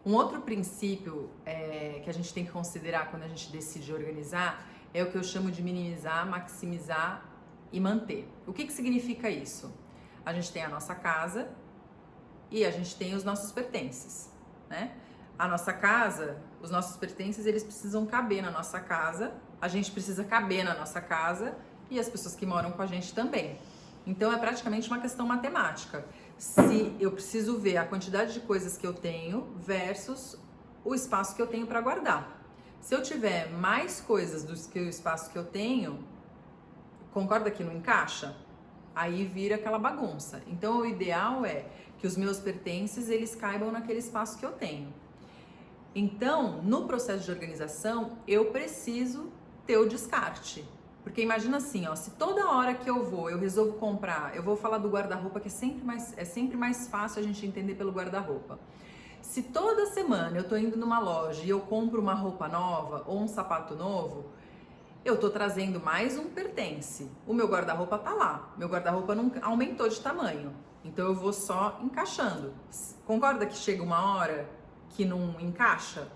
Um outro princípio que a gente tem que considerar quando a gente decide organizar é o que eu chamo de minimizar, maximizar e manter. O que significa isso? A gente tem a nossa casa e a gente tem os nossos pertences, né? A nossa casa, os nossos pertences, eles precisam caber na nossa casa, a gente precisa caber na nossa casa e as pessoas que moram com a gente também. Então é praticamente uma questão matemática. Se eu preciso ver a quantidade de coisas que eu tenho versus o espaço que eu tenho para guardar. Se eu tiver mais coisas do que o espaço que eu tenho, concorda que não encaixa? Aí vira aquela bagunça. Então o ideal é que os meus pertences eles caibam naquele espaço que eu tenho. Então, no processo de organização, eu preciso ter o descarte. Porque imagina assim, ó, se toda hora que eu resolvo comprar, eu vou falar do guarda-roupa que é sempre mais fácil a gente entender pelo guarda-roupa. Se toda semana eu tô indo numa loja e eu compro uma roupa nova ou um sapato novo, eu tô trazendo mais um pertence. O meu guarda-roupa tá lá. Meu guarda-roupa não aumentou de tamanho. Então eu vou só encaixando. Concorda que chega uma hora que não encaixa?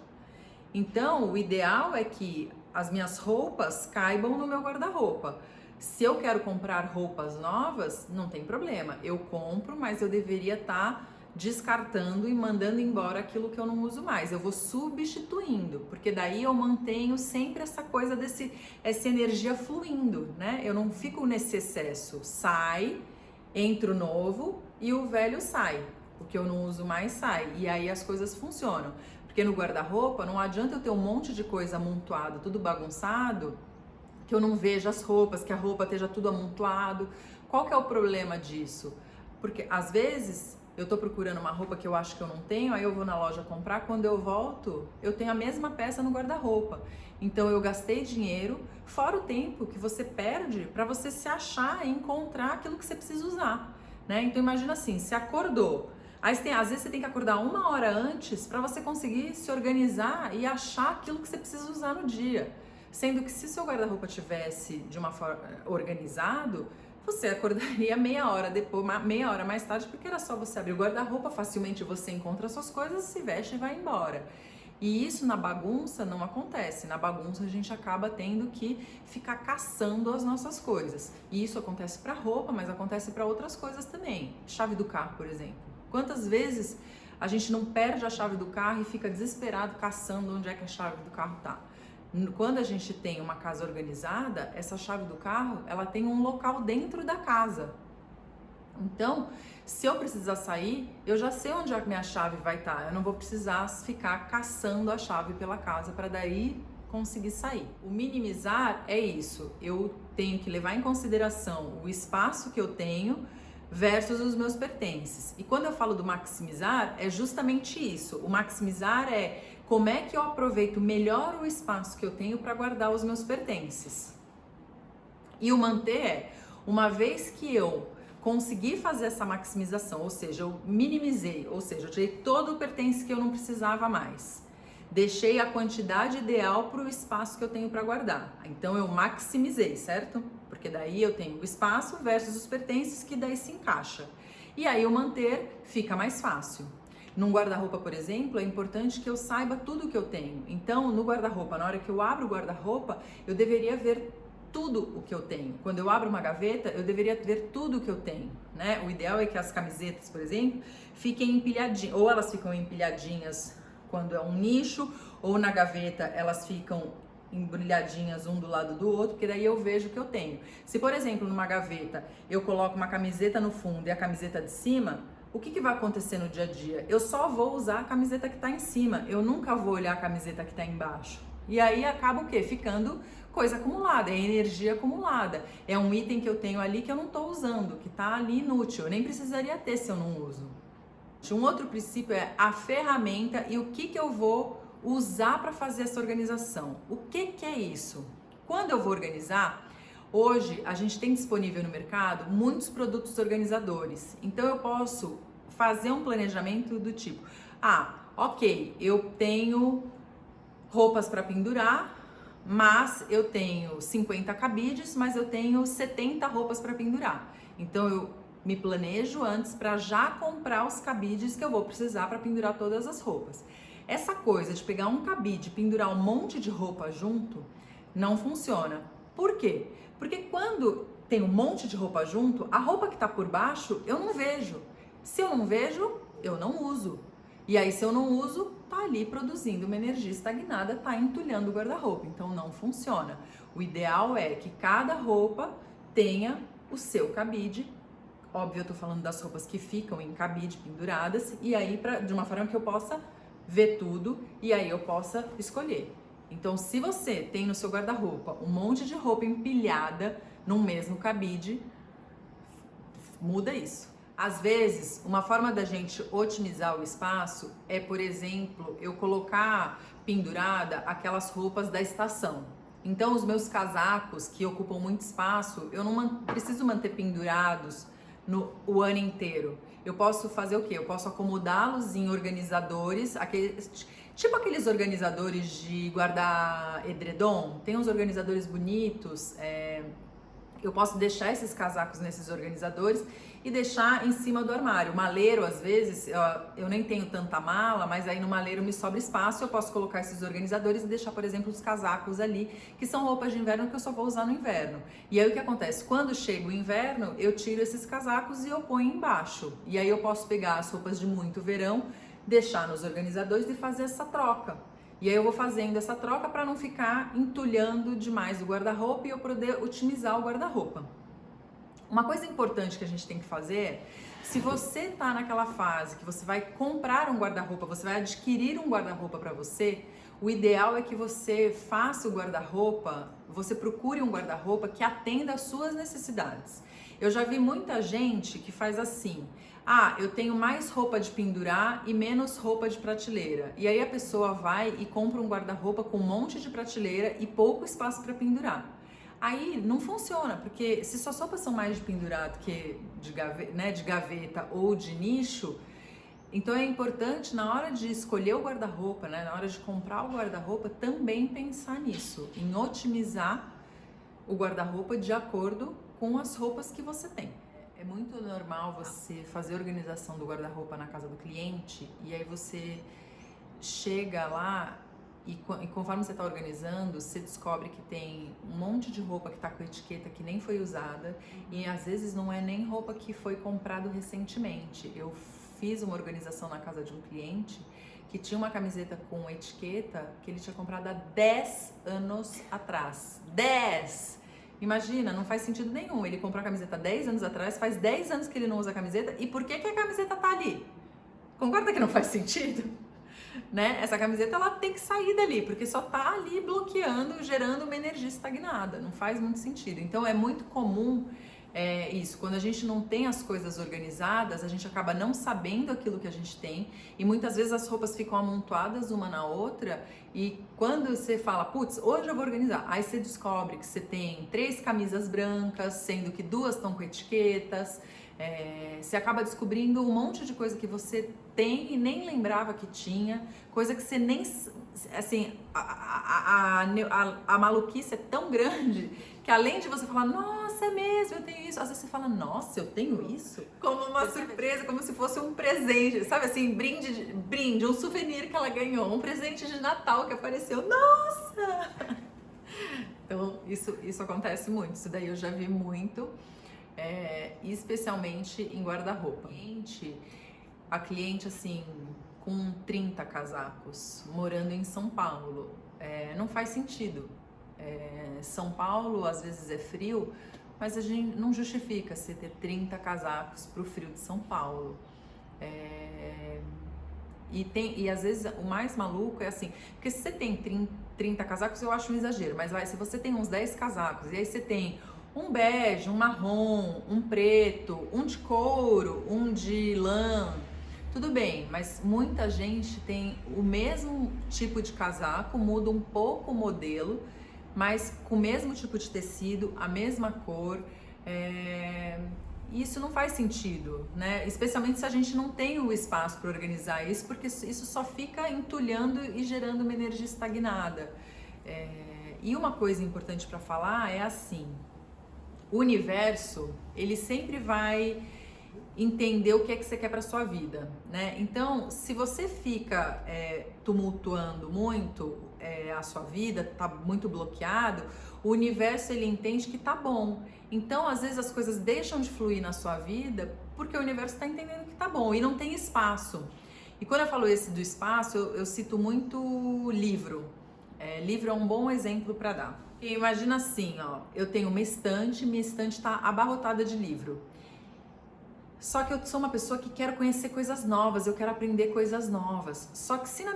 Então, o ideal é que as minhas roupas caibam no meu guarda-roupa. Se eu quero comprar roupas novas, não tem problema. Eu compro, mas eu deveria estar descartando e mandando embora aquilo que eu não uso mais. Eu vou substituindo, porque daí eu mantenho sempre essa coisa essa energia fluindo, né? Eu não fico nesse excesso. Sai, entra o novo e o velho sai. O que eu não uso mais sai. E aí as coisas funcionam. Porque no guarda-roupa não adianta eu ter um monte de coisa amontoado, tudo bagunçado, que eu não veja as roupas, que a roupa esteja tudo amontoado. Qual que é o problema disso? Porque às vezes eu tô procurando uma roupa que eu acho que eu não tenho, aí eu vou na loja comprar, quando eu volto, eu tenho a mesma peça no guarda-roupa. Então eu gastei dinheiro, fora o tempo que você perde para você se achar e encontrar aquilo que você precisa usar, né? Então imagina assim, se acordou, às vezes você tem que acordar 1 hora antes para você conseguir se organizar e achar aquilo que você precisa usar no dia. Sendo que se seu guarda-roupa tivesse de uma forma organizado, você acordaria meia hora depois, meia hora mais tarde, porque era só você abrir o guarda-roupa, facilmente você encontra suas coisas, se veste e vai embora. E isso na bagunça não acontece. Na bagunça a gente acaba tendo que ficar caçando as nossas coisas. E isso acontece para roupa, mas acontece para outras coisas também. Chave do carro, por exemplo. Quantas vezes a gente não perde a chave do carro e fica desesperado caçando onde é que a chave do carro tá? Quando a gente tem uma casa organizada, essa chave do carro, ela tem um local dentro da casa. Então, se eu precisar sair, eu já sei onde a minha chave vai estar. Eu não vou precisar ficar caçando a chave pela casa para daí conseguir sair. O minimizar é isso. Eu tenho que levar em consideração o espaço que eu tenho versus os meus pertences. E quando eu falo do maximizar, é justamente isso. O maximizar é como é que eu aproveito melhor o espaço que eu tenho para guardar os meus pertences. E o manter é, uma vez que eu consegui fazer essa maximização, ou seja, eu minimizei, ou seja, eu tirei todo o pertence que eu não precisava mais. Deixei a quantidade ideal para o espaço que eu tenho para guardar. Então eu maximizei, certo? Porque daí eu tenho o espaço versus os pertences que daí se encaixa. E aí o manter fica mais fácil. Num guarda-roupa, por exemplo, é importante que eu saiba tudo que eu tenho. Então, no guarda-roupa, na hora que eu abro o guarda-roupa, eu deveria ver tudo o que eu tenho. Quando eu abro uma gaveta, eu deveria ver tudo o que eu tenho, né? O ideal é que as camisetas, por exemplo, fiquem empilhadinhas, ou elas ficam empilhadinhas quando é um nicho, ou na gaveta elas ficam embrulhadinhas um do lado do outro, porque daí eu vejo o que eu tenho. Se, por exemplo, numa gaveta eu coloco uma camiseta no fundo e a camiseta de cima, o que vai acontecer no dia a dia? Eu só vou usar a camiseta que está em cima, eu nunca vou olhar a camiseta que está embaixo. E aí acaba o quê? Ficando coisa acumulada, é energia acumulada. É um item que eu tenho ali que eu não estou usando, que está ali inútil, eu nem precisaria ter se eu não uso. Um outro princípio é a ferramenta e o que eu vou usar para fazer essa organização. O que é isso? Quando eu vou organizar, hoje a gente tem disponível no mercado muitos produtos organizadores. Então eu posso fazer um planejamento do tipo, ok, eu tenho roupas para pendurar, mas eu tenho 50 cabides, mas eu tenho 70 roupas para pendurar. Então eu me planejo antes para já comprar os cabides que eu vou precisar para pendurar todas as roupas. Essa coisa de pegar um cabide e pendurar um monte de roupa junto não funciona. Por quê? Porque quando tem um monte de roupa junto, a roupa que tá por baixo eu não vejo. Se eu não vejo, eu não uso. E aí, se eu não uso, tá ali produzindo uma energia estagnada, tá entulhando o guarda-roupa. Então, não funciona. O ideal é que cada roupa tenha o seu cabide. Óbvio, eu tô falando das roupas que ficam em cabide penduradas. E aí, de uma forma que eu possa ver tudo e aí eu possa escolher. Então, se você tem no seu guarda-roupa um monte de roupa empilhada num mesmo cabide, muda isso. Às vezes, uma forma da gente otimizar o espaço é, por exemplo, eu colocar pendurada aquelas roupas da estação. Então, os meus casacos que ocupam muito espaço, eu não preciso manter pendurados o ano inteiro. Eu posso fazer o quê? Eu posso acomodá-los em organizadores, tipo aqueles organizadores de guardar edredom. Tem uns organizadores bonitos, eu posso deixar esses casacos nesses organizadores e deixar em cima do armário. O maleiro, às vezes, eu nem tenho tanta mala, mas aí no maleiro me sobra espaço, eu posso colocar esses organizadores e deixar, por exemplo, os casacos ali, que são roupas de inverno que eu só vou usar no inverno. E aí o que acontece? Quando chega o inverno, eu tiro esses casacos e eu ponho embaixo. E aí eu posso pegar as roupas de muito verão, deixar nos organizadores e fazer essa troca. E aí eu vou fazendo essa troca para não ficar entulhando demais o guarda-roupa e eu poder otimizar o guarda-roupa. Uma coisa importante que a gente tem que fazer é, se você tá naquela fase que você vai comprar um guarda-roupa, você vai adquirir um guarda-roupa para você, o ideal é que você faça o guarda-roupa, você procure um guarda-roupa que atenda às suas necessidades. Eu já vi muita gente que faz assim: ah, eu tenho mais roupa de pendurar e menos roupa de prateleira. E aí a pessoa vai e compra um guarda-roupa com um monte de prateleira e pouco espaço para pendurar. Aí não funciona, porque se suas roupas são mais de pendurado que de gaveta ou de nicho, então é importante na hora de escolher o guarda-roupa, né, na hora de comprar o guarda-roupa, também pensar nisso, em otimizar o guarda-roupa de acordo com as roupas que você tem. É muito normal você fazer a organização do guarda-roupa na casa do cliente e aí você chega lá e conforme você está organizando, você descobre que tem um monte de roupa que está com etiqueta que nem foi usada e às vezes não é nem roupa que foi comprado recentemente. Eu fiz uma organização na casa de um cliente que tinha uma camiseta com etiqueta que ele tinha comprado há 10 anos atrás. 10! Imagina, não faz sentido nenhum. Ele comprou a camiseta 10 anos atrás, faz 10 anos que ele não usa a camiseta, e por que a camiseta tá ali? Concorda que não faz sentido? Né? Essa camiseta ela tem que sair dali, porque só tá ali bloqueando, gerando uma energia estagnada. Não faz muito sentido. Então é muito comum isso. Quando a gente não tem as coisas organizadas, a gente acaba não sabendo aquilo que a gente tem e muitas vezes as roupas ficam amontoadas uma na outra e quando você fala, putz, hoje eu vou organizar, aí você descobre que você tem 3 camisas brancas, sendo que 2 estão com etiquetas, você acaba descobrindo um monte de coisa que você tem e nem lembrava que tinha, coisa que você nem, assim, a maluquice é tão grande que além de você falar, nossa, é mesmo, eu tenho isso, às vezes você fala, nossa, eu tenho isso, como uma surpresa, como se fosse um presente, sabe assim, brinde, um souvenir que ela ganhou, um presente de Natal que apareceu, nossa! Então, isso acontece muito, isso daí eu já vi muito, especialmente em guarda-roupa. A cliente, assim, com 30 casacos, morando em São Paulo, não faz sentido. São Paulo às vezes é frio, mas a gente não justifica você ter 30 casacos pro frio de São Paulo. E às vezes o mais maluco é assim, porque se você tem 30 casacos eu acho um exagero, mas se você tem uns 10 casacos e aí você tem um bege, um marrom, um preto, um de couro, um de lã, tudo bem, mas muita gente tem o mesmo tipo de casaco, muda um pouco o modelo, mas com o mesmo tipo de tecido, a mesma cor, isso não faz sentido, né? Especialmente se a gente não tem o espaço para organizar isso, porque isso só fica entulhando e gerando uma energia estagnada. E uma coisa importante para falar é assim, o universo, ele sempre vai entender o que é que você quer para sua vida, né? Então, se você fica tumultuando muito a sua vida, tá muito bloqueado, o universo ele entende que tá bom. Então, às vezes as coisas deixam de fluir na sua vida porque o universo está entendendo que tá bom e não tem espaço. E quando eu falo esse do espaço, eu cito muito livro. Livro é um bom exemplo para dar. E imagina assim, ó, eu tenho uma estante, minha estante está abarrotada de livro. Só que eu sou uma pessoa que quero conhecer coisas novas, eu quero aprender coisas novas. Só que se na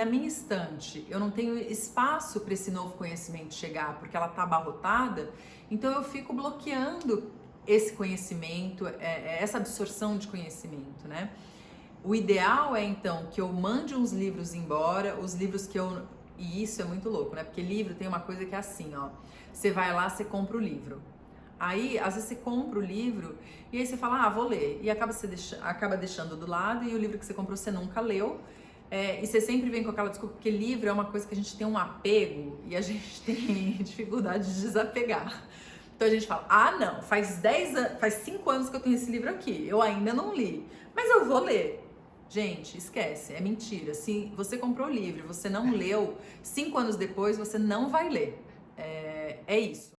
minha estante eu não tenho espaço para esse novo conhecimento chegar, porque ela está abarrotada, então eu fico bloqueando esse conhecimento, essa absorção de conhecimento, né? O ideal é então que eu mande uns livros embora, os livros que eu... E isso é muito louco, né? Porque livro tem uma coisa que é assim, ó. Você vai lá, você compra o livro. Aí, às vezes você compra o livro e aí você fala, vou ler. E acaba deixando do lado e o livro que você comprou você nunca leu. E você sempre vem com aquela desculpa, porque livro é uma coisa que a gente tem um apego e a gente tem dificuldade de desapegar. Então a gente fala, não, faz 5 anos que eu tenho esse livro aqui, eu ainda não li, mas eu vou ler. Gente, esquece, é mentira. Se você comprou o livro e você não leu, 5 anos depois você não vai ler. É isso.